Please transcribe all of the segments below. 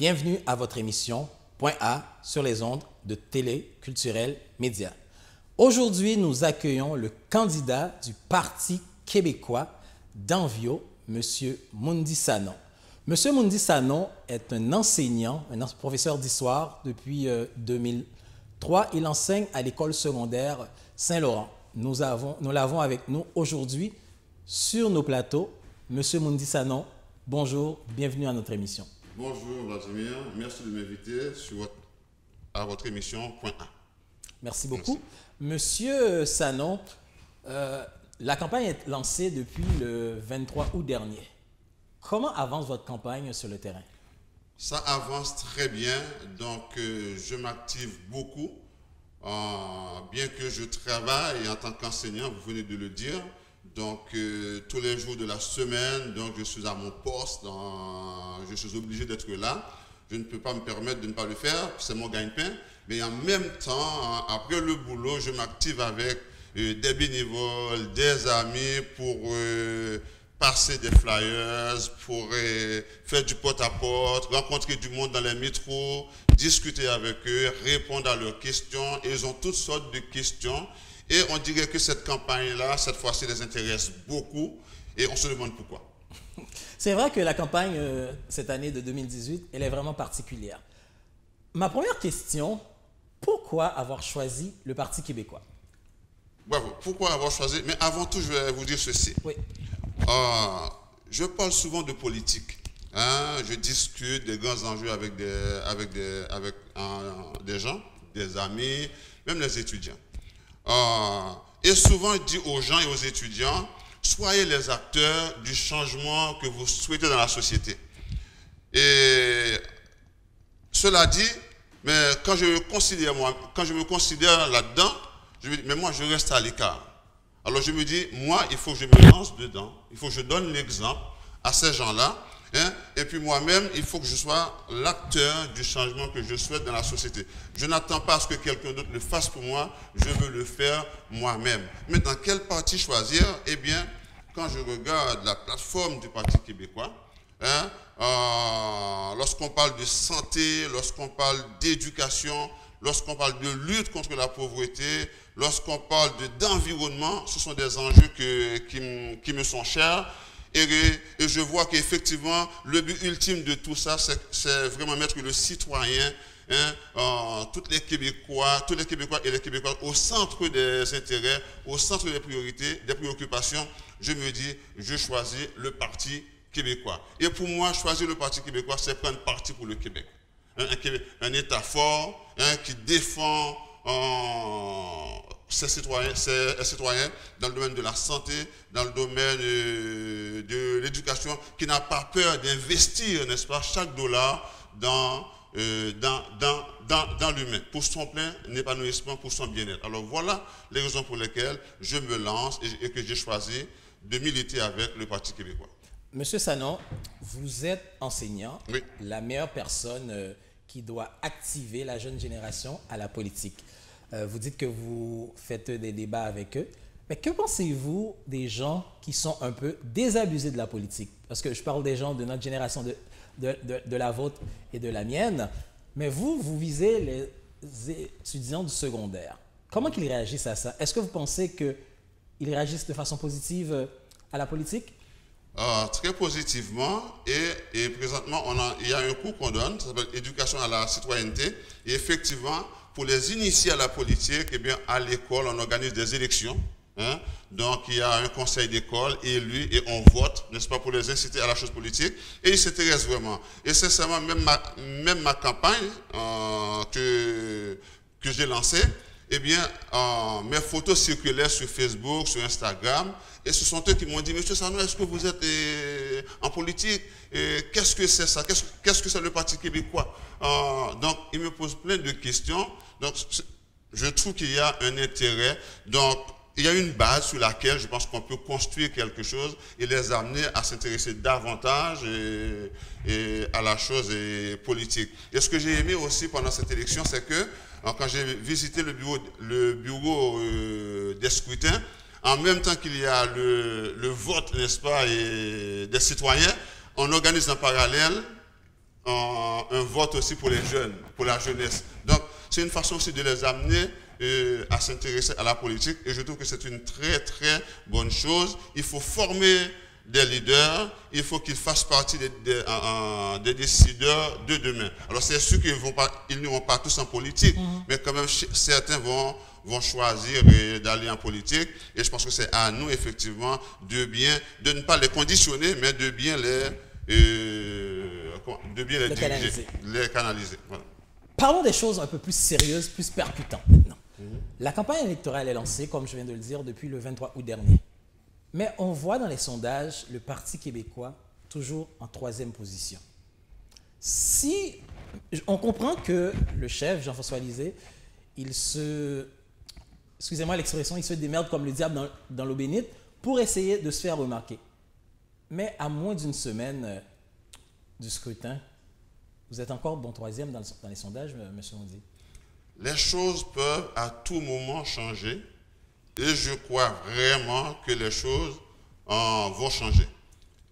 Bienvenue à votre émission Point A sur les ondes de Télé Culturel Média. Aujourd'hui, nous accueillons le candidat du Parti québécois d'Envio, M. Mundi Sanon. M. Mundi Sanon est un enseignant, un professeur d'histoire depuis 2003. Il enseigne à l'école secondaire Saint-Laurent. Nous l'avons avec nous aujourd'hui sur nos plateaux. M. Mundi Sanon, bonjour, bienvenue à notre émission. Bonjour Vladimir, merci de m'inviter à votre émission Point A. Merci beaucoup. Monsieur Sanon, la campagne est lancée depuis le 23 août dernier. Comment avance votre campagne sur le terrain? Ça avance très bien, donc je m'active beaucoup. Bien que je travaille en tant qu'enseignant, vous venez de le dire, donc tous les jours de la semaine, donc je suis à mon poste, je suis obligé d'être là. Je ne peux pas me permettre de ne pas le faire, c'est mon gagne-pain. Mais en même temps, après le boulot, je m'active avec des bénévoles, des amis pour passer des flyers, pour faire du porte-à-porte, rencontrer du monde dans les métros, discuter avec eux, répondre à leurs questions. Ils ont toutes sortes de questions. Et on dirait que cette campagne-là, cette fois-ci, les intéresse beaucoup. Et on se demande pourquoi. C'est vrai que la campagne, cette année de 2018, elle est vraiment particulière. Ma première question, pourquoi avoir choisi le Parti québécois? Bravo. Pourquoi avoir choisi? Mais avant tout, je vais vous dire ceci. Oui. Je parle souvent de politique. Je discute des grands enjeux avec des gens, des amis, même les étudiants. Et souvent, je dis aux gens et aux étudiants, soyez les acteurs du changement que vous souhaitez dans la société. Et cela dit, mais quand je me considère là-dedans, je me dis, mais moi, je reste à l'écart. Alors je me dis, moi, il faut que je me lance dedans. Il faut que je donne l'exemple à ces gens-là. Et puis moi-même, il faut que je sois l'acteur du changement que je souhaite dans la société. Je n'attends pas à ce que quelqu'un d'autre le fasse pour moi, je veux le faire moi-même. Mais dans quel parti choisir? Eh bien, quand je regarde la plateforme du Parti québécois, lorsqu'on parle de santé, lorsqu'on parle d'éducation, lorsqu'on parle de lutte contre la pauvreté, lorsqu'on parle d'environnement, ce sont des enjeux qui me sont chers. Et je vois qu'effectivement, le but ultime de tout ça, c'est vraiment mettre le citoyen, tous les Québécois et les Québécoises au centre des intérêts, au centre des priorités, des préoccupations. Je me dis, je choisis le Parti québécois. Et pour moi, choisir le Parti québécois, c'est prendre parti pour le Québec. Un État fort, qui défend ses citoyens dans le domaine de la santé, dans le domaine de l'éducation, qui n'a pas peur d'investir, n'est-ce pas, chaque dollar dans l'humain, pour son plein épanouissement, pour son bien-être. Alors voilà les raisons pour lesquelles je me lance et que j'ai choisi de militer avec le Parti québécois. Monsieur Sanon, vous êtes enseignant, oui. La meilleure personne qui doit activer la jeune génération à la politique. Vous dites que vous faites des débats avec eux. Mais que pensez-vous des gens qui sont un peu désabusés de la politique? Parce que je parle des gens de notre génération, de la vôtre et de la mienne. Mais vous visez les étudiants du secondaire. Comment qu'ils réagissent à ça? Est-ce que vous pensez qu'ils réagissent de façon positive à la politique? Très positivement. Et présentement, il y a un cours qu'on donne, ça s'appelle Éducation à la citoyenneté. Et effectivement, pour les initier à la politique, eh bien, à l'école, on organise des élections. Donc, il y a un conseil d'école élu et on vote, n'est-ce pas, pour les inciter à la chose politique. Et ils s'intéressent vraiment. Et sincèrement, même ma campagne que j'ai lancée, eh bien, mes photos circulaient sur Facebook, sur Instagram. Et ce sont eux qui m'ont dit, Monsieur Sanon, est-ce que vous êtes en politique? Qu'est-ce que c'est ça? Qu'est-ce que c'est le Parti québécois? Donc, ils me posent plein de questions. Donc, je trouve qu'il y a un intérêt. Donc, il y a une base sur laquelle je pense qu'on peut construire quelque chose et les amener à s'intéresser davantage à la chose politique. Et ce que j'ai aimé aussi pendant cette élection, c'est que quand j'ai visité le bureau des scrutins, en même temps qu'il y a le vote, n'est-ce pas, des citoyens, on organise en parallèle un vote aussi pour les jeunes, pour la jeunesse. Donc, c'est une façon aussi de les amener à s'intéresser à la politique et je trouve que c'est une très très bonne chose. Il faut former des leaders, il faut qu'ils fassent partie des décideurs de demain. Alors c'est sûr qu'ils ne vont pas tous en politique, mais quand même certains vont choisir d'aller en politique et je pense que c'est à nous effectivement de ne pas les conditionner, mais de bien les diriger, les canaliser. Voilà. Parlons des choses un peu plus sérieuses, plus percutantes maintenant. La campagne électorale est lancée, comme je viens de le dire, depuis le 23 août dernier. Mais on voit dans les sondages le Parti québécois toujours en 3e position. Si on comprend que le chef, Jean-François Lisée, excusez-moi l'expression, il se démerde comme le diable dans l'eau bénite pour essayer de se faire remarquer. Mais à moins d'une semaine du scrutin, vous êtes encore bon 3e dans les sondages, M. Ondy. Les choses peuvent à tout moment changer et je crois vraiment que les choses vont changer.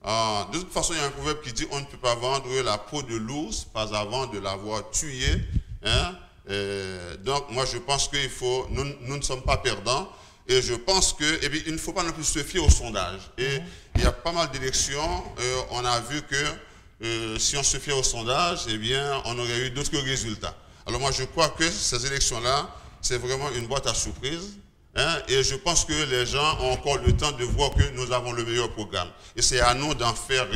De toute façon, il y a un proverbe qui dit on ne peut pas vendre la peau de l'ours pas avant de l'avoir tué. Hein? Donc, moi, je pense qu'il faut, nous ne sommes pas perdants et je pense que, et puis, il ne faut pas non plus se fier au sondage. Et il y a pas mal d'élections, on a vu que si on se fiait au sondage, eh bien, on aurait eu d'autres résultats. Alors moi, je crois que ces élections-là, c'est vraiment une boîte à surprises. Hein, et je pense que les gens ont encore le temps de voir que nous avons le meilleur programme. Et c'est à nous d'en faire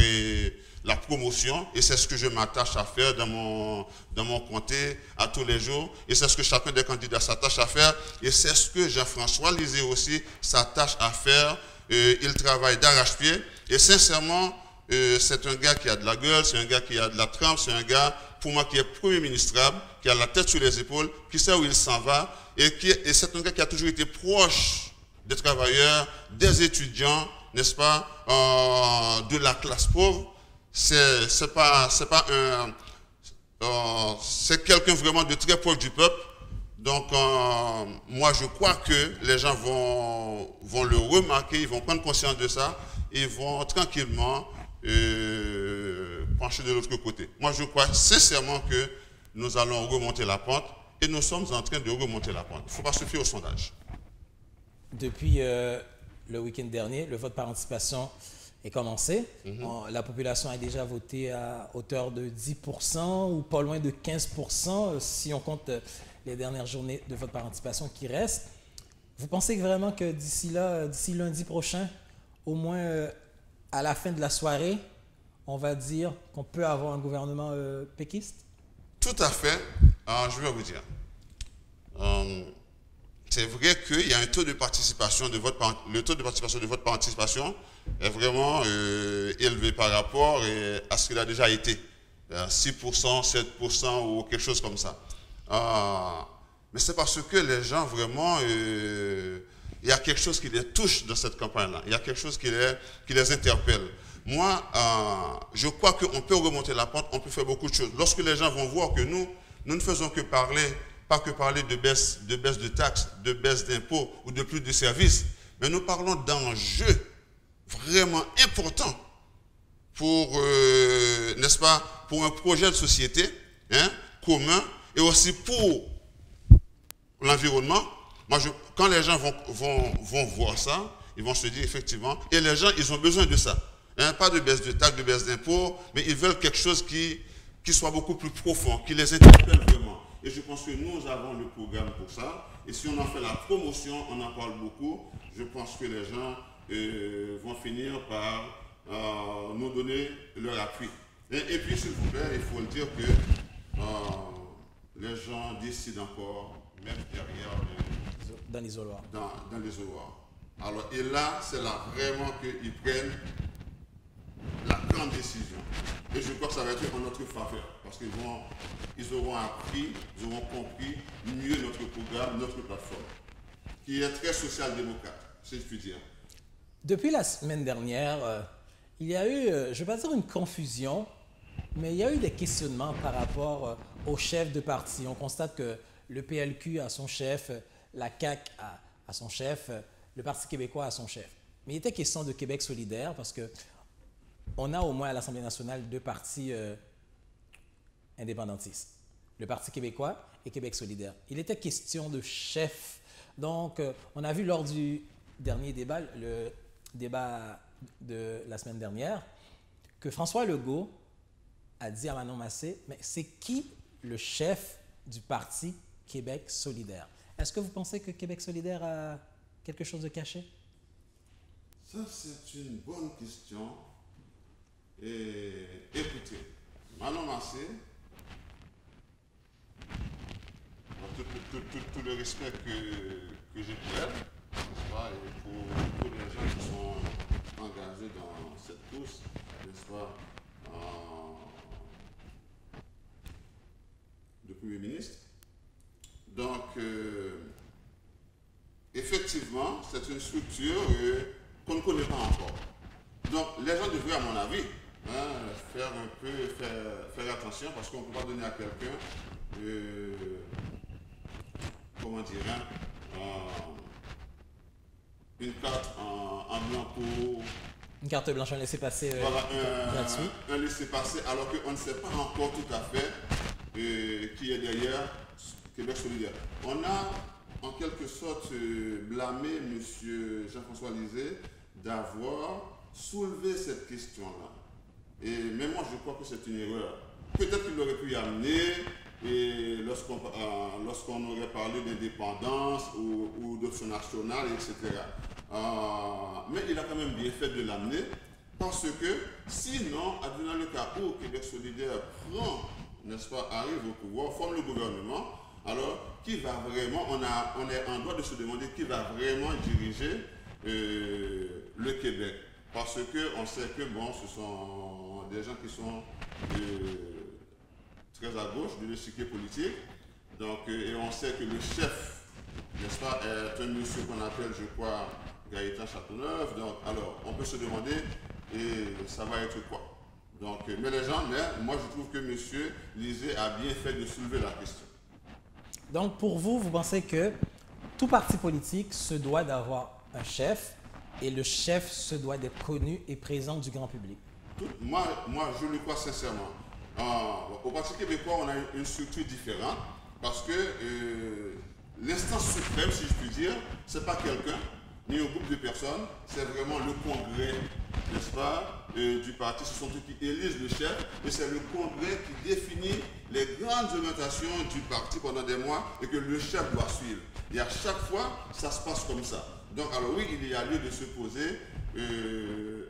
la promotion. Et c'est ce que je m'attache à faire dans mon comté à tous les jours. Et c'est ce que chacun des candidats s'attache à faire. Et c'est ce que Jean-François Lisée aussi s'attache à faire. Il travaille d'arrache-pied. Et sincèrement, c'est un gars qui a de la gueule, c'est un gars qui a de la trempe, c'est un gars, pour moi, qui est premier ministrable, qui a la tête sur les épaules, qui sait où il s'en va, et c'est un gars qui a toujours été proche des travailleurs, des étudiants, n'est-ce pas, de la classe pauvre. C'est quelqu'un vraiment de très proche du peuple. Donc, moi, je crois que les gens vont le remarquer, ils vont prendre conscience de ça, ils vont tranquillement pencher de l'autre côté. Moi, je crois sincèrement que nous allons remonter la pente et nous sommes en train de remonter la pente. Il ne faut pas se fier au sondage. Depuis le week-end dernier, le vote par anticipation est commencé. La population a déjà voté à hauteur de 10% ou pas loin de 15% si on compte les dernières journées de vote par anticipation qui restent. Vous pensez vraiment que d'ici lundi prochain, au moins à la fin de la soirée, on va dire qu'on peut avoir un gouvernement péquiste? Tout à fait. Je vais vous dire. C'est vrai qu'il y a un taux de participation le taux de participation de vote par anticipation est vraiment élevé par rapport à ce qu'il a déjà été. 6%, 7% ou quelque chose comme ça. Mais c'est parce que les gens vraiment, il y a quelque chose qui les touche dans cette campagne-là. Il y a quelque chose qui les interpelle. Moi, je crois qu'on peut remonter la pente, on peut faire beaucoup de choses. Lorsque les gens vont voir que nous ne faisons que parler, pas que parler de baisse de taxes, de baisse d'impôts ou de plus de services, mais nous parlons d'enjeux vraiment importants pour, n'est-ce pas, pour un projet de société commun et aussi pour l'environnement. Moi, quand les gens vont voir ça, ils vont se dire effectivement, et les gens, ils ont besoin de ça. Pas de baisse de taxes, de baisse d'impôts, mais ils veulent quelque chose qui soit beaucoup plus profond, qui les interpelle vraiment. Et je pense que nous avons le programme pour ça. Et si on en fait la promotion, on en parle beaucoup, je pense que les gens vont finir par nous donner leur appui. Et puis, s'il vous plaît, il faut le dire que les gens décident encore, même derrière dans l'isoloir. Dans l'isoloir. Alors, et là, c'est là vraiment qu'ils prennent la grande décision. Et je crois que ça va être en notre faveur. Parce qu'ils auront appris, ils auront compris mieux notre programme, notre plateforme, qui est très social-démocrate, si je puis dire. Depuis la semaine dernière, il y a eu, je ne vais pas dire une confusion, mais il y a eu des questionnements par rapport aux chefs de parti. On constate que le PLQ a son chef, la CAQ a son chef, le Parti québécois a son chef. Mais il était question de Québec solidaire parce qu'on a au moins à l'Assemblée nationale deux partis indépendantistes, le Parti québécois et Québec solidaire. Il était question de chef. Donc, on a vu lors du dernier débat, le débat de la semaine dernière, que François Legault a dit à Manon Massé, mais c'est qui le chef du Parti Québec solidaire? Est-ce que vous pensez que Québec solidaire a quelque chose de caché? Ça, c'est une bonne question. Et écoutez, Manon Massé, tout le respect que j'ai pour elle, n'est-ce pas, et pour tous les gens qui sont engagés dans cette course, n'est-ce pas, de Premier ministre. Donc, effectivement, c'est une structure qu'on ne connaît pas encore. Donc, les gens devraient, à mon avis, faire attention, parce qu'on ne peut pas donner à quelqu'un comment dire, une carte en blanc pour... Une carte blanche, un laissez-passer gratuit. Un laissez-passer, alors qu'on ne sait pas encore tout à fait qui est derrière Québec solidaire. On a en quelque sorte blâmé M. Jean-François Lisée d'avoir soulevé cette question-là. Mais moi, je crois que c'est une erreur. Peut-être qu'il aurait pu y amener et lorsqu'on aurait parlé d'indépendance ou d'option nationale, etc. Mais il a quand même bien fait de l'amener, parce que sinon, dans le cas où Québec solidaire prend, n'est-ce pas, arrive au pouvoir, forme le gouvernement, alors qui va vraiment, on est en droit de se demander qui va vraiment diriger le Québec. Parce qu'on sait que bon, ce sont des gens qui sont très à gauche de l'échiquier politique. Donc, et on sait que le chef, n'est-ce pas, est un monsieur qu'on appelle, je crois, Gaëtan Châteauneuf. Donc, alors, on peut se demander, et ça va être quoi? Donc, mais les gens, moi je trouve que monsieur Lisée a bien fait de soulever la question. Donc, pour vous, vous pensez que tout parti politique se doit d'avoir un chef et le chef se doit d'être connu et présent du grand public? Moi, je le crois sincèrement. Au Parti québécois, on a une structure différente parce que l'instance suprême, si je puis dire, ce n'est pas quelqu'un, ni un groupe de personnes, c'est vraiment le congrès, n'est-ce pas, du parti. Ce sont eux qui élisent le chef et c'est le congrès qui définit les grandes orientations du parti pendant des mois et que le chef doit suivre. Et à chaque fois, ça se passe comme ça. Donc, alors oui, il y a lieu de se poser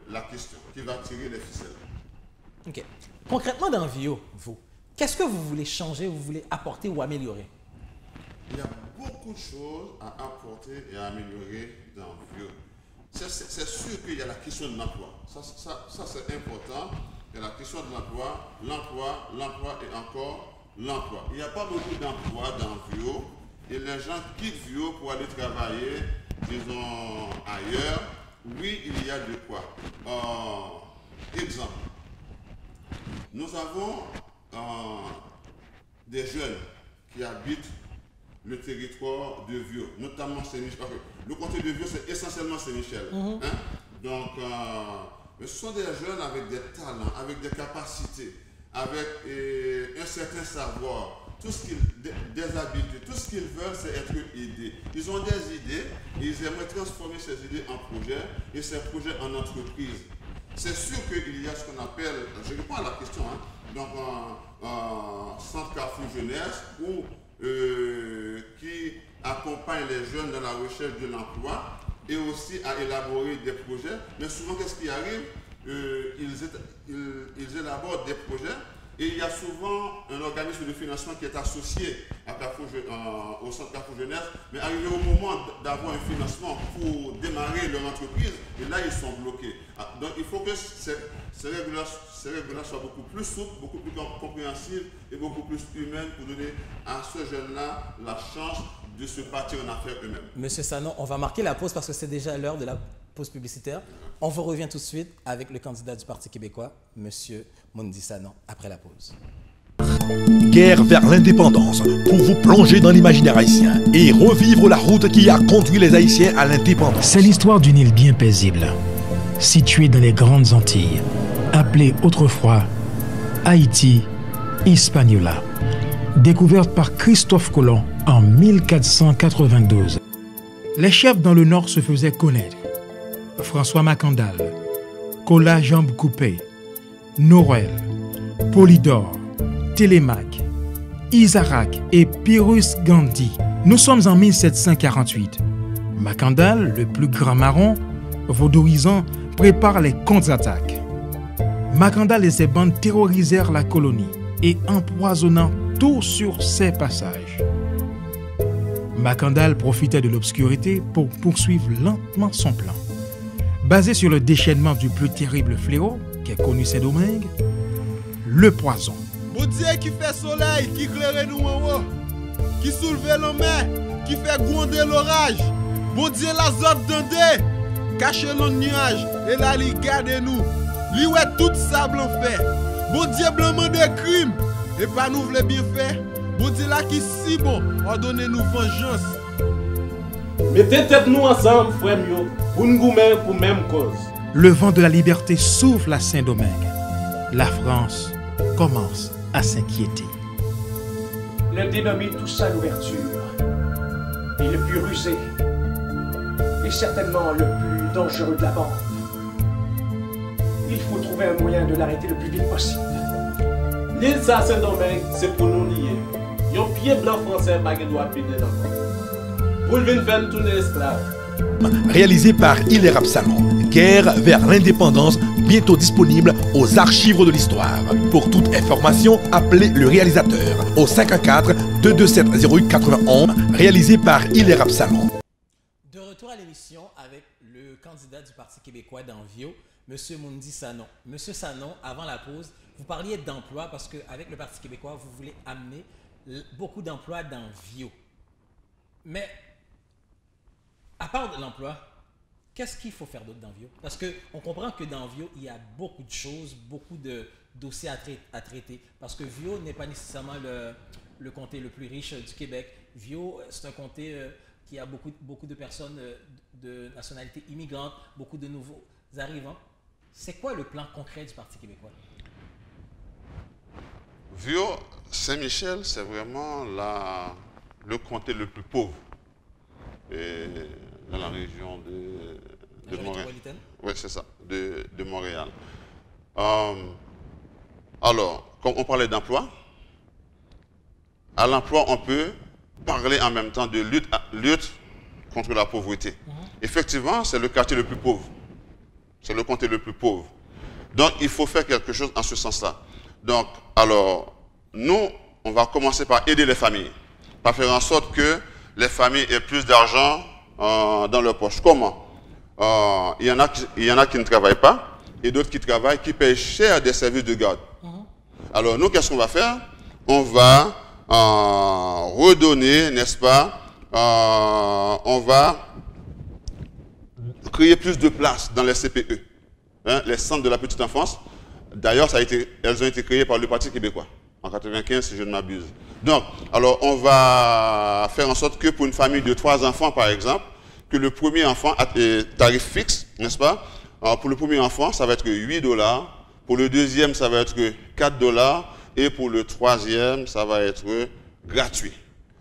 la question qui va tirer les ficelles. OK. Concrètement, dans Vio, vous, qu'est-ce que vous voulez changer, vous voulez apporter ou améliorer? Il y a beaucoup de choses à apporter et à améliorer dans Vio. C'est sûr qu'il y a la question de l'emploi. Ça c'est important. Il y a la question de l'emploi, l'emploi et encore l'emploi. Il n'y a pas beaucoup d'emplois dans Vio et les gens quittent Vio pour aller travailler, disons, ailleurs. Oui, il y a de quoi. Exemple. Nous avons des jeunes qui habitent le territoire de Vio, notamment Saint-Michel. Le comté de Vio, c'est essentiellement Saint-Michel. Hein? Donc, ce sont des jeunes avec des talents, avec des capacités, avec un certain savoir, des habitudes. Tout ce qu'ils veulent, c'est être aidés. Ils ont des idées et ils aimeraient transformer ces idées en projets et ces projets en entreprises. C'est sûr qu'il y a ce qu'on appelle, je réponds à la question, hein, donc un centre Carrefour Jeunesse qui accompagne les jeunes dans la recherche de l'emploi et aussi à élaborer des projets. Mais souvent, qu'est-ce qui arrive? Ils élaborent des projets et il y a souvent un organisme de financement qui est associé à au centre Carrefour Jeunesse, mais arrivé au moment d'avoir un financement pour démarrer leur entreprise, et là ils sont bloqués. Donc il faut que ces règles-là soient beaucoup plus souples, beaucoup plus compréhensibles et beaucoup plus humaines pour donner à ce jeune-là la chance de se partir en affaires eux-mêmes. Monsieur Sanon, on va marquer la pause parce que c'est déjà l'heure de la pause publicitaire. On vous revient tout de suite avec le candidat du Parti québécois, Monsieur Mondi Sanon, après la pause. Guerre vers l'indépendance pour vous plonger dans l'imaginaire haïtien et revivre la route qui a conduit les Haïtiens à l'indépendance. C'est l'histoire d'une île bien paisible, située dans les Grandes Antilles, appelée autrefois Haïti, Hispaniola, découverte par Christophe Colomb en 1492. Les chefs dans le nord se faisaient connaître. François Macandal, Colas Jambes Coupé, Norel, Polydore, Télémaque, Isaac et Pyrrhus Gandhi. Nous sommes en 1748. Macandal, le plus grand marron, vaudoisant, prépare les contre-attaques. Macandal et ses bandes terrorisèrent la colonie et empoisonnant tout sur ses passages. Macandal profitait de l'obscurité pour poursuivre lentement son plan. Basé sur le déchaînement du plus terrible fléau qu'ait connu Saint-Domingue, le poison. Bon Dieu qui fait soleil, qui éclaire nous en haut, qui soulève la mer, qui fait gronder l'orage. Bon Dieu la zotte d'Andé, cache le nuage et là il garde nous. Lui ouais tout sable en fait. Bon Dieu blanc de crime et pas nous voulons bien faire. Bon Dieu là qui si bon, ordonnez-nous vengeance. Mettez tête nous ensemble, frère mio, pour nous goumer pour même cause. Le vent de la liberté souffle à Saint-Domingue. La France commence à s'inquiéter. Le dynamite touche à l'ouverture. Et le plus rusé. Et certainement le plus dangereux de la bande. Il faut trouver un moyen de l'arrêter le plus vite possible. L'île Saint-Domingue, c'est pour nous lier. Yon pied blanc français baguette doit péter encore. Pour le venir faire tourner esclave. Réalisé par Hilaire Absalon. Guerre vers l'indépendance, bientôt disponible aux archives de l'histoire. Pour toute information, appelez le réalisateur au 514-227-0891, réalisé par Hilaire Absalon. De retour à l'émission avec le candidat du Parti québécois d'Anvio, M. Mundi Sanon. M. Sanon, avant la pause, vous parliez d'emploi parce qu'avec le Parti québécois, vous voulez amener beaucoup d'emplois dans Vio. Mais, à part de l'emploi, qu'est-ce qu'il faut faire d'autre dans Vio? Parce qu'on comprend que dans Vio, il y a beaucoup de choses, beaucoup de dossiers à traiter. Parce que Vio n'est pas nécessairement le comté le plus riche du Québec. Vio, c'est un comté qui a beaucoup de personnes de nationalité immigrante, beaucoup de nouveaux arrivants. C'est quoi le plan concret du Parti québécois? Vio, Saint-Michel, c'est vraiment le comté le plus pauvre dans la région de Montréal. Oui, c'est ça, de Montréal. Alors, comme on parlait d'emploi, à l'emploi, on peut parler en même temps de lutte contre la pauvreté. Effectivement, c'est le quartier le plus pauvre. C'est le comté le plus pauvre. Donc, il faut faire quelque chose en ce sens-là. Donc, alors, nous, on va commencer par aider les familles, par faire en sorte que les familles aient plus d'argent dans leur poche. Comment? Il y en a qui ne travaillent pas et d'autres qui travaillent, qui payent cher des services de garde. Alors, nous, qu'est-ce qu'on va faire? On va redonner, n'est-ce pas? On va créer plus de places dans les CPE, hein, les centres de la petite enfance. D'ailleurs, elles ont été créées par le Parti québécois, en 1995, si je ne m'abuse. Donc, alors, on va faire en sorte que pour une famille de 3 enfants, par exemple, que le premier enfant a des tarifs fixes, n'est-ce pas? Alors, pour le premier enfant, ça va être $8. Pour le deuxième, ça va être $4. Et pour le troisième, ça va être gratuit.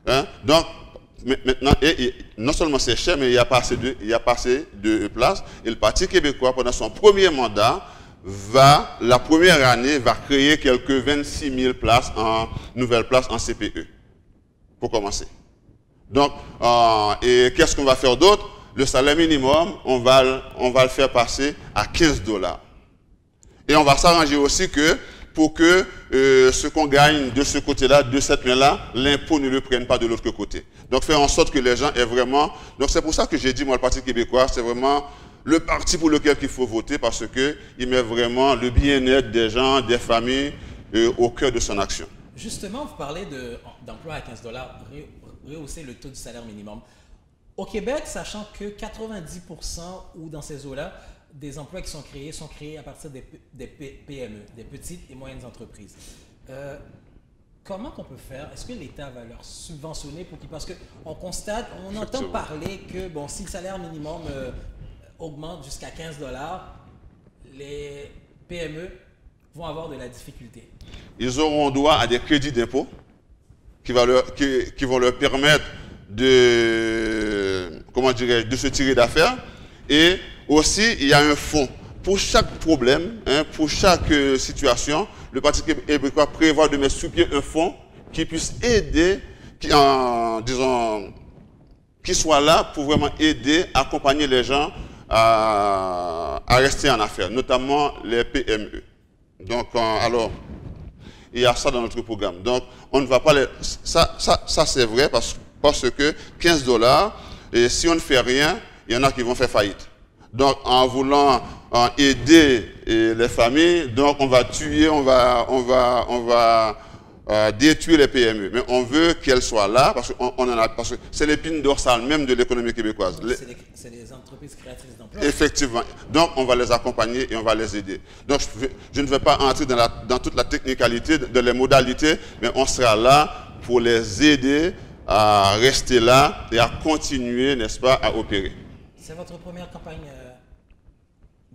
Hein? Donc, maintenant, non seulement c'est cher, mais il n'y a pas assez de places. Et le Parti québécois, pendant son premier mandat, la première année, va créer quelques 26 000 nouvelles places en CPE, pour commencer. Donc, et qu'est-ce qu'on va faire d'autre? Le salaire minimum, on va le faire passer à $15. Et on va s'arranger aussi pour que ce qu'on gagne de ce côté-là, de cette main-là, l'impôt ne le prenne pas de l'autre côté. Donc, faire en sorte que les gens aient vraiment... Donc, c'est pour ça que j'ai dit, moi, le Parti québécois, c'est vraiment le parti pour lequel il faut voter parce qu'il met vraiment le bien-être des gens, des familles au cœur de son action. Justement, vous parlez d'emploi à $15, rehausser le taux du salaire minimum. Au Québec, sachant que 90% ou dans ces eaux-là, des emplois qui sont créés à partir des PME, des petites et moyennes entreprises. Comment qu'on peut faire? Est-ce que l'État va leur subventionner pour qu'ils... Parce qu'on constate, on entend parler que bon, si le salaire minimum augmente jusqu'à $15, les PME vont avoir de la difficulté? Ils auront droit à des crédits d'impôt qui vont leur permettre de, comment dirais-je, de se tirer d'affaire. Et aussi, il y a un fonds. Pour chaque problème, pour chaque situation, le Parti québécois prévoit de mettre sous pied un fonds qui puisse aider, qui soit là pour vraiment aider, accompagner les gens à rester en affaires, notamment les PME. Donc, alors, il y a ça dans notre programme. Donc, on ne va pas les... Ça c'est vrai parce que 15 $, et si on ne fait rien, il y en a qui vont faire faillite. Donc, en voulant aider les familles, donc on va tuer, on va détruire les PME. Mais on veut qu'elles soient là parce que c'est l'épine dorsale même de l'économie québécoise. C'est les entreprises créatrices d'emplois. Effectivement. Donc, on va les accompagner et on va les aider. Donc, je ne vais pas entrer dans toute la technicalité, dans les modalités, mais on sera là pour les aider à rester là et à continuer, n'est-ce pas, à opérer. C'est votre première campagne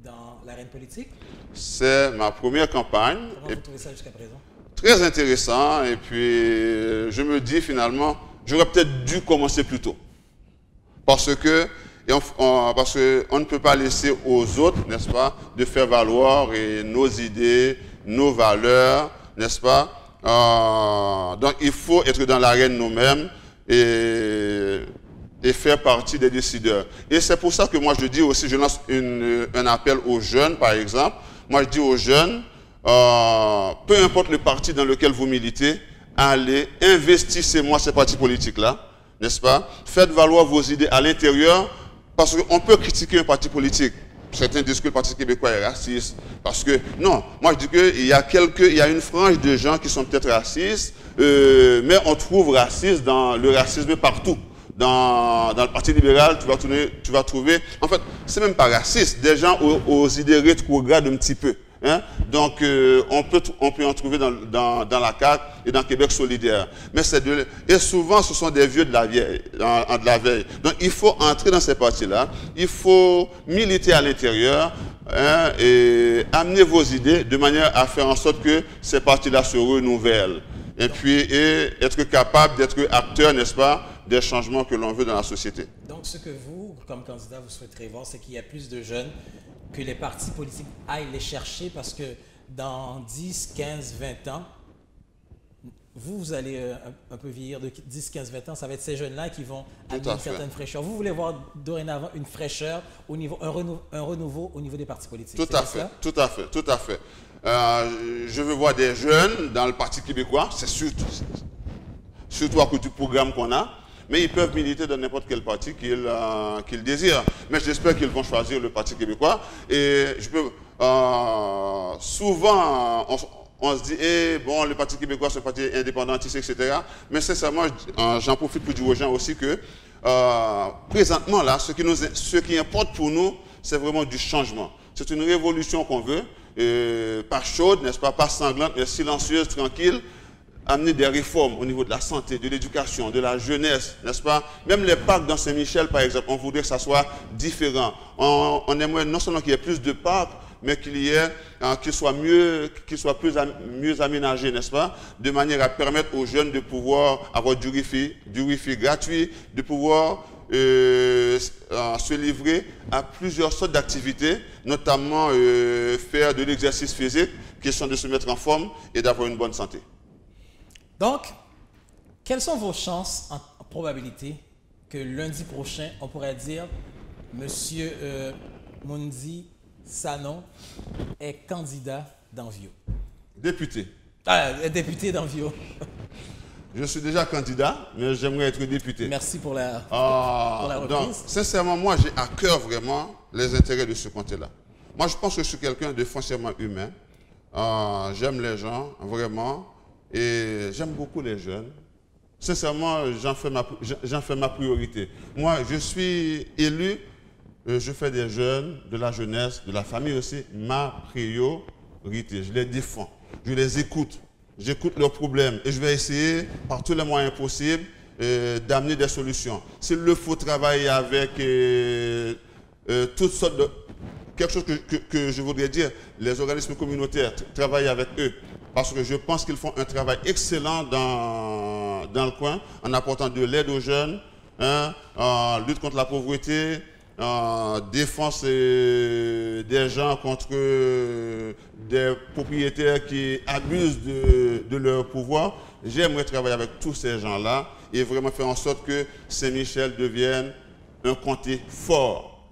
dans l'arène politique? C'est ma première campagne. Comment vous trouvez ça jusqu'à présent? Très intéressant. Et puis, je me dis finalement, j'aurais peut-être dû commencer plus tôt. Parce qu'on ne peut pas laisser aux autres, n'est-ce pas, de faire valoir nos idées, nos valeurs, n'est-ce pas? Donc, il faut être dans l'arène nous-mêmes et faire partie des décideurs. Et c'est pour ça que moi, je dis aussi, je lance un appel aux jeunes, par exemple. Moi, je dis aux jeunes, peu importe le parti dans lequel vous militez, allez, investissez-moi ces partis politiques-là, n'est-ce pas? Faites valoir vos idées à l'intérieur, parce qu'on peut critiquer un parti politique. Certains disent que le Parti québécois est raciste. Parce que, non, moi je dis qu'il y a une frange de gens qui sont peut-être racistes, mais on trouve le racisme partout. Dans le Parti libéral, tu vas trouver, en fait, c'est même pas raciste, des gens aux idées rétrogrades un petit peu. Hein? Donc, on peut en trouver dans la CAQ et dans Québec solidaire. Mais et souvent, ce sont des vieux de la veille. Donc, il faut entrer dans ces partis-là. Il faut militer à l'intérieur, hein, et amener vos idées de manière à faire en sorte que ces partis-là se renouvellent. Et puis, être capable d'être acteur, n'est-ce pas, des changements que l'on veut dans la société. Donc, ce que vous, comme candidat, vous souhaiterez voir, c'est qu'il y a plus de jeunes, que les partis politiques aillent les chercher, parce que dans 10, 15, 20 ans, vous allez un peu vieillir de 10, 15, 20 ans, ça va être ces jeunes-là qui vont amener une certaine fraîcheur. Vous voulez voir dorénavant une fraîcheur, un renouveau au niveau des partis politiques. Tout à fait. Je veux voir des jeunes dans le Parti québécois, c'est surtout à cause du programme qu'on a, mais ils peuvent militer dans n'importe quel parti qu'ils désirent. Mais j'espère qu'ils vont choisir le Parti québécois. Et souvent, on se dit, bon, le Parti québécois, c'est un parti indépendantiste, etc. Mais sincèrement, j'en profite pour dire aux gens aussi que, présentement, là, ce qui importe pour nous, c'est vraiment du changement. C'est une révolution qu'on veut, pas chaude, n'est-ce pas, pas sanglante, mais silencieuse, tranquille. Amener des réformes au niveau de la santé, de l'éducation, de la jeunesse, n'est-ce pas? Même les parcs dans Saint-Michel, par exemple, on voudrait que ça soit différent. On aimerait non seulement qu'il y ait plus de parcs, mais qu'ils soient mieux aménagés, n'est-ce pas? De manière à permettre aux jeunes de pouvoir avoir du Wi-Fi gratuit, de pouvoir se livrer à plusieurs sortes d'activités, notamment faire de l'exercice physique, question de se mettre en forme et d'avoir une bonne santé. Donc, quelles sont vos chances en probabilité que lundi prochain, on pourrait dire, Monsieur Mundi Sanon est candidat d'Envio? Député. Député d'Envio. Je suis déjà candidat, mais j'aimerais être député. Merci pour la reprise. Donc, sincèrement, moi, j'ai à cœur vraiment les intérêts de ce comté-là. Moi, je pense que je suis quelqu'un de foncièrement humain. J'aime les gens, vraiment. Et j'aime beaucoup les jeunes. Sincèrement, j'en fais ma priorité. Moi, je suis élu, je fais des jeunes, de la jeunesse, de la famille aussi, ma priorité. Je les défends, je les écoute, j'écoute leurs problèmes et je vais essayer, par tous les moyens possibles, d'amener des solutions. S'il le faut travailler avec toutes sortes quelque chose que je voudrais dire, les organismes communautaires, travaillent avec eux, parce que je pense qu'ils font un travail excellent dans le coin, en apportant de l'aide aux jeunes, en lutte contre la pauvreté, en défense des gens contre des propriétaires qui abusent de leur pouvoir. J'aimerais travailler avec tous ces gens-là et vraiment faire en sorte que Saint-Michel devienne un comté fort.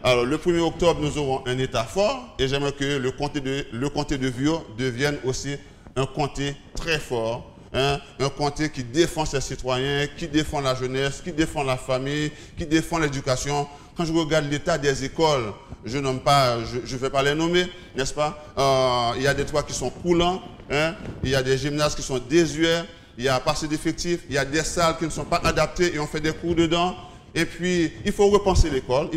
Alors, le 1er octobre, nous aurons un État fort et j'aimerais que le comté de Viaux devienne aussi un comté très fort. Un comté qui défend ses citoyens, qui défend la jeunesse, qui défend la famille, qui défend l'éducation. Quand je regarde l'état des écoles, je ne vais pas les nommer, n'est-ce pas? Il y a des toits qui sont coulants, il y a des gymnases qui sont désuets, il y a pas assez d'effectifs, il y a des salles qui ne sont pas adaptées et on fait des cours dedans. Et puis, il faut repenser l'école.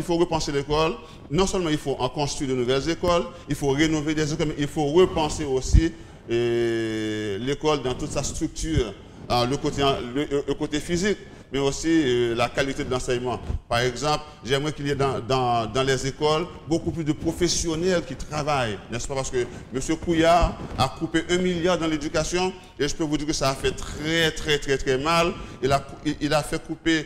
Non seulement il faut en construire de nouvelles écoles, il faut rénover des écoles, mais il faut repenser aussi l'école dans toute sa structure, le côté physique, mais aussi la qualité de l'enseignement. Par exemple, j'aimerais qu'il y ait dans les écoles beaucoup plus de professionnels qui travaillent, n'est-ce pas? Parce que M. Couillard a coupé 1 milliard dans l'éducation et je peux vous dire que ça a fait très mal. Il a fait couper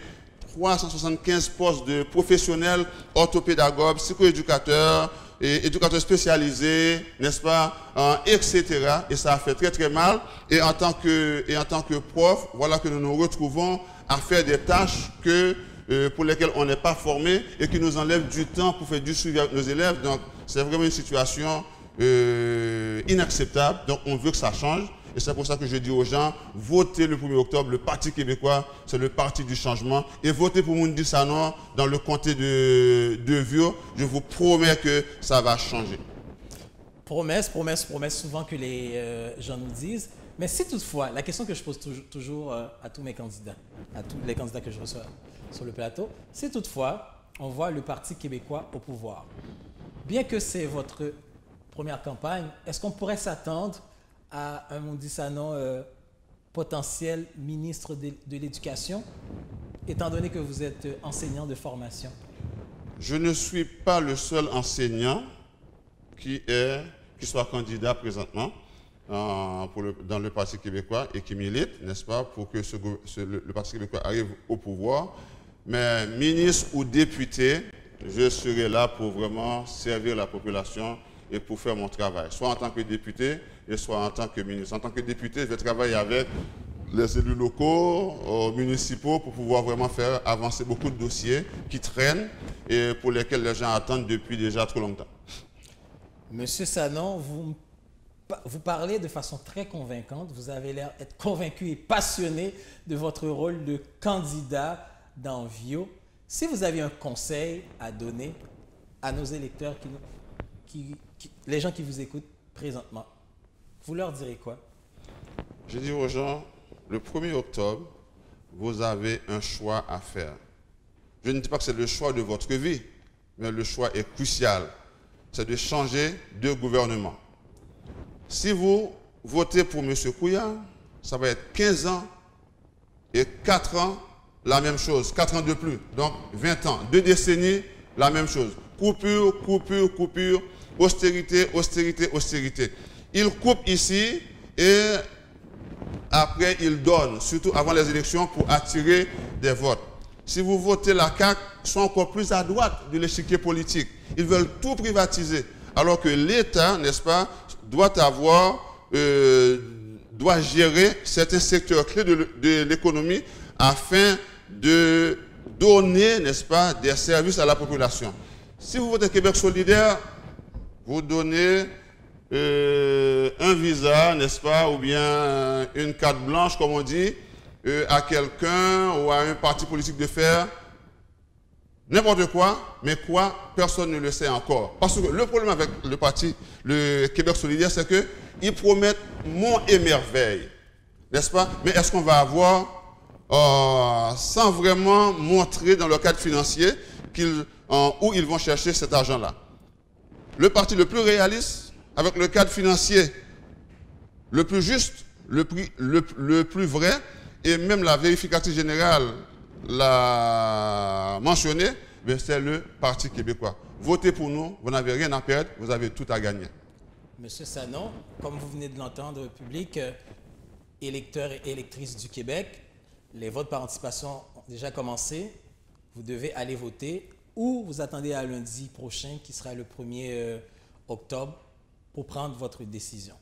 375 postes de professionnels, orthopédagogues, psychoéducateurs, et éducateurs spécialisés, n'est-ce pas, etc. Et ça a fait très mal. Et en tant que prof, voilà que nous nous retrouvons à faire des tâches pour lesquelles on n'est pas formé et qui nous enlèvent du temps pour faire du suivi avec nos élèves. Donc, c'est vraiment une situation inacceptable. Donc, on veut que ça change. Et c'est pour ça que je dis aux gens, votez le 1er octobre, le Parti québécois, c'est le parti du changement. Et votez pour Mundi Sanon dans le comté de Vieux. Je vous promets que ça va changer. Promesse souvent que les gens nous disent. Mais si toutefois, la question que je pose toujours à tous mes candidats, à tous les candidats que je reçois sur le plateau, si toutefois, on voit le Parti québécois au pouvoir, bien que c'est votre première campagne, est-ce qu'on pourrait s'attendre à un Mundi Sanon potentiel ministre de l'Éducation, étant donné que vous êtes enseignant de formation? Je ne suis pas le seul enseignant qui soit candidat présentement dans le Parti québécois et qui milite, n'est-ce pas, pour que le Parti québécois arrive au pouvoir. Mais ministre ou député, je serai là pour vraiment servir la population et pour faire mon travail, soit en tant que député et soit en tant que ministre. En tant que député, je vais travailler avec les élus locaux, municipaux, pour pouvoir vraiment faire avancer beaucoup de dossiers qui traînent et pour lesquels les gens attendent depuis déjà trop longtemps. Monsieur Sanon, vous parlez de façon très convaincante. Vous avez l'air d'être convaincu et passionné de votre rôle de candidat dans Vieux. Si vous aviez un conseil à donner à nos électeurs, les gens qui vous écoutent présentement, vous leur direz quoi? Je dis aux gens, le 1er octobre, vous avez un choix à faire. Je ne dis pas que c'est le choix de votre vie, mais le choix est crucial. C'est de changer de gouvernement. Si vous votez pour M. Couillard, ça va être 15 ans et 4 ans, la même chose. 4 ans de plus, donc 20 ans. 2 décennies, la même chose. Coupure, austérité. Il coupe ici et après il donne, surtout avant les élections, pour attirer des votes. Si vous votez la CAQ, ils sont encore plus à droite de l'échiquier politique. Ils veulent tout privatiser. Alors que l'État, n'est-ce pas, doit gérer certains secteurs clés de l'économie afin de donner, n'est-ce pas, des services à la population. Si vous votez Québec solidaire, vous donnez un visa, n'est-ce pas, ou bien une carte blanche, comme on dit, à quelqu'un ou à un parti politique de faire n'importe quoi, mais quoi, personne ne le sait encore. Parce que le problème avec le Québec solidaire, c'est qu'ils promettent monts et merveilles, n'est-ce pas? Mais est-ce qu'on va avoir, sans vraiment montrer dans le cadre financier où ils vont chercher cet argent-là? Le parti le plus réaliste, avec le cadre financier le plus juste, le plus vrai, et même la vérificatrice générale l'a mentionné, c'est le Parti québécois. votez pour nous, vous n'avez rien à perdre, vous avez tout à gagner. Monsieur Sanon, comme vous venez de l'entendre, public, électeurs et électrices du Québec, les votes par anticipation ont déjà commencé. Vous devez aller voter ou vous attendez à lundi prochain, qui sera le 1er octobre, pour prendre votre décision.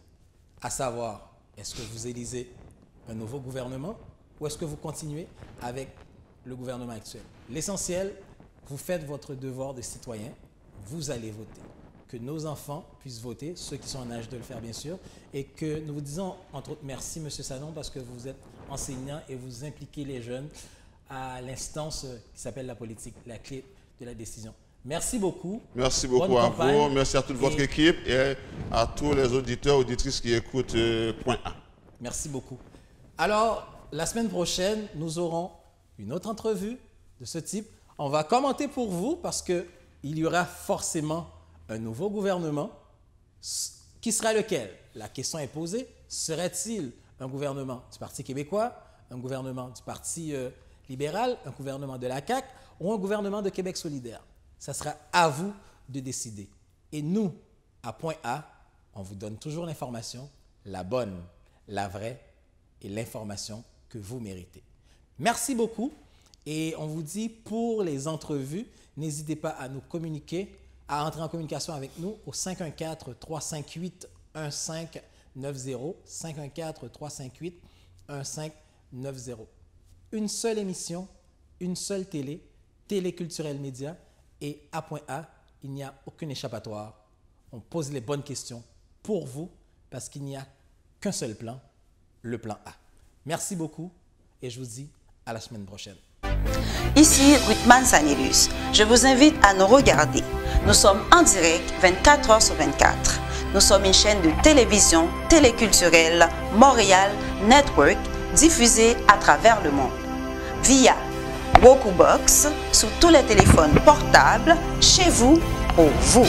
À savoir, est-ce que vous élisez un nouveau gouvernement ou est-ce que vous continuez avec le gouvernement actuel? L'essentiel, vous faites votre devoir de citoyen, vous allez voter. Que nos enfants puissent voter, ceux qui sont en âge de le faire bien sûr, et que nous vous disons entre autres merci M. Sanon parce que vous êtes enseignant et vous impliquez les jeunes à l'instance qui s'appelle la politique, la clé de la décision. Merci beaucoup. Merci beaucoup à vous, merci à toute votre équipe et à tous les auditeurs, auditrices qui écoutent Point A. Merci beaucoup. Alors, la semaine prochaine, nous aurons une autre entrevue de ce type. On va commenter pour vous parce qu'il y aura forcément un nouveau gouvernement. Qui sera lequel? La question est posée. Serait-il un gouvernement du Parti québécois, un gouvernement du Parti libéral, un gouvernement de la CAQ ou un gouvernement de Québec solidaire? Ça sera à vous de décider. Et nous, à Point A, on vous donne toujours l'information, la bonne, la vraie et l'information que vous méritez. Merci beaucoup et on vous dit pour les entrevues, n'hésitez pas à nous communiquer, à entrer en communication avec nous au 514-358-1590, 514-358-1590. Une seule émission, une seule télé, Téléculturel Média, et à Point A, il n'y a aucun échappatoire. On pose les bonnes questions pour vous parce qu'il n'y a qu'un seul plan, le plan A. Merci beaucoup et je vous dis à la semaine prochaine. Ici Ruthman Sanelius. Je vous invite à nous regarder. Nous sommes en direct 24 heures sur 24. Nous sommes une chaîne de télévision téléculturelle Montréal Network diffusée à travers le monde via Roku Box sur tous les téléphones portables, chez vous, pour vous.